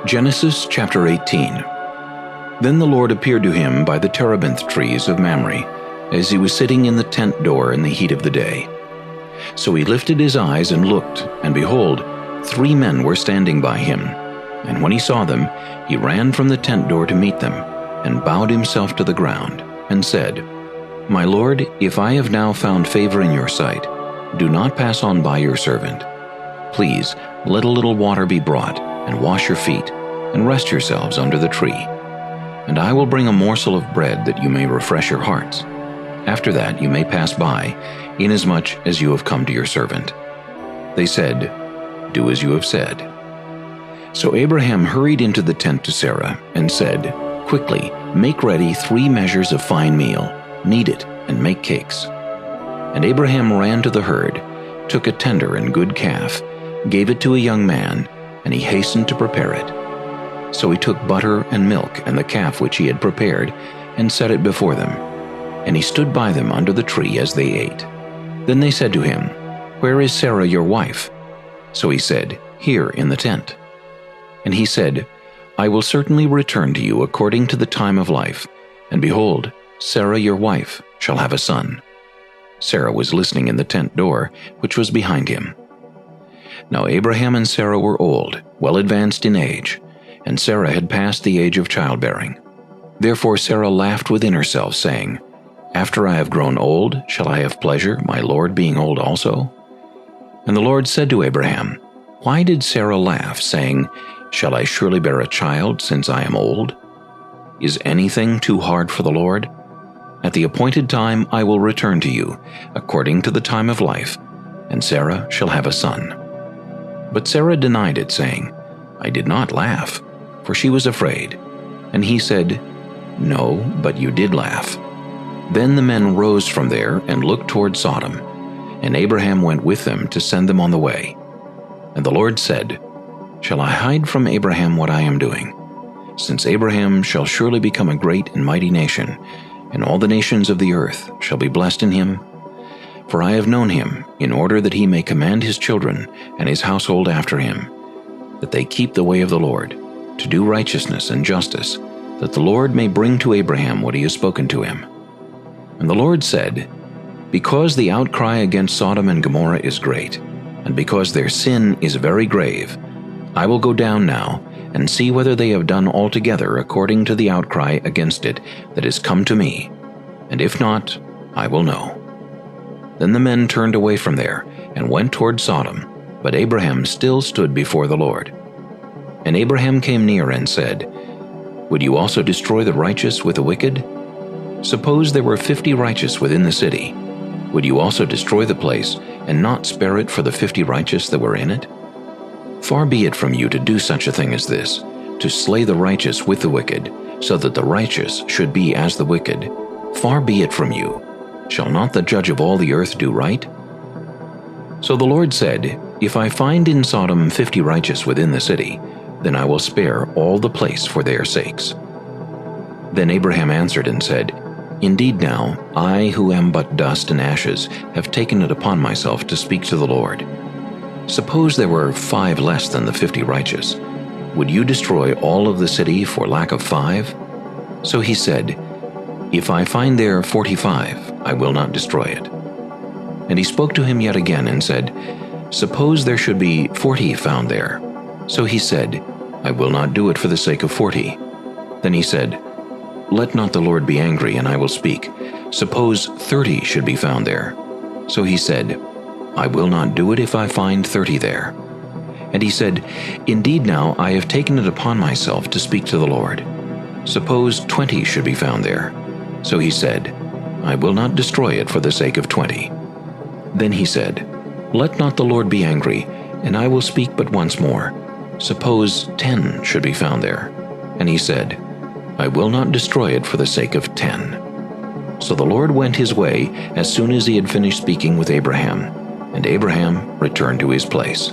Genesis chapter 18. Then the Lord appeared to him by the terebinth trees of Mamre, as he was sitting in the tent door in the heat of the day. So he lifted his eyes and looked, and behold, 3 men were standing by him. And when he saw them, he ran from the tent door to meet them, and bowed himself to the ground, and said, My Lord, if I have now found favor in your sight, do not pass on by your servant. Please, let a little water be brought, and wash your feet, and rest yourselves under the tree. And I will bring a morsel of bread that you may refresh your hearts. After that you may pass by, inasmuch as you have come to your servant. They said, Do as you have said. So Abraham hurried into the tent to Sarah, and said, Quickly, make ready 3 measures of fine meal, knead it, and make cakes. And Abraham ran to the herd, took a tender and good calf, gave it to a young man, and he hastened to prepare it. So he took butter and milk and the calf which he had prepared, and set it before them. And he stood by them under the tree as they ate. Then they said to him, Where is Sarah your wife? So he said, Here in the tent. And he said, I will certainly return to you according to the time of life, and behold, Sarah your wife shall have a son. Sarah was listening in the tent door, which was behind him. Now Abraham and Sarah were old, well advanced in age, and Sarah had passed the age of childbearing. Therefore Sarah laughed within herself, saying, After I have grown old, shall I have pleasure, my Lord being old also? And the Lord said to Abraham, Why did Sarah laugh, saying, Shall I surely bear a child, since I am old? Is anything too hard for the Lord? At the appointed time I will return to you, according to the time of life, and Sarah shall have a son. But Sarah denied it, saying, I did not laugh, for she was afraid. And he said, No, but you did laugh. Then the men rose from there and looked toward Sodom, and Abraham went with them to send them on the way. And the Lord said, Shall I hide from Abraham what I am doing? Since Abraham shall surely become a great and mighty nation, and all the nations of the earth shall be blessed in him. For I have known him, in order that he may command his children and his household after him, that they keep the way of the Lord, to do righteousness and justice, that the Lord may bring to Abraham what he has spoken to him. And the Lord said, Because the outcry against Sodom and Gomorrah is great, and because their sin is very grave, I will go down now, and see whether they have done altogether according to the outcry against it that is come to me, and if not, I will know. Then the men turned away from there, and went toward Sodom, but Abraham still stood before the Lord. And Abraham came near and said, Would you also destroy the righteous with the wicked? Suppose there were 50 righteous within the city. Would you also destroy the place, and not spare it for the 50 righteous that were in it? Far be it from you to do such a thing as this, to slay the righteous with the wicked, so that the righteous should be as the wicked. Far be it from you. Shall not the judge of all the earth do right? So the Lord said, If I find in Sodom 50 righteous within the city, then I will spare all the place for their sakes. Then Abraham answered and said, Indeed now, I who am but dust and ashes, have taken it upon myself to speak to the Lord. Suppose there were 5 less than the 50 righteous. Would you destroy all of the city for lack of 5? So he said, If I find there 45, I will not destroy it. And he spoke to him yet again and said, Suppose there should be 40 found there. So he said, I will not do it for the sake of 40. Then he said, Let not the Lord be angry, and I will speak. Suppose 30 should be found there. So he said, I will not do it if I find 30 there. And he said, Indeed now I have taken it upon myself to speak to the Lord. Suppose 20 should be found there. So he said, I will not destroy it for the sake of 20. Then he said, Let not the Lord be angry, and I will speak but once more. Suppose 10 should be found there. And he said, I will not destroy it for the sake of 10. So the Lord went his way as soon as he had finished speaking with Abraham, and Abraham returned to his place.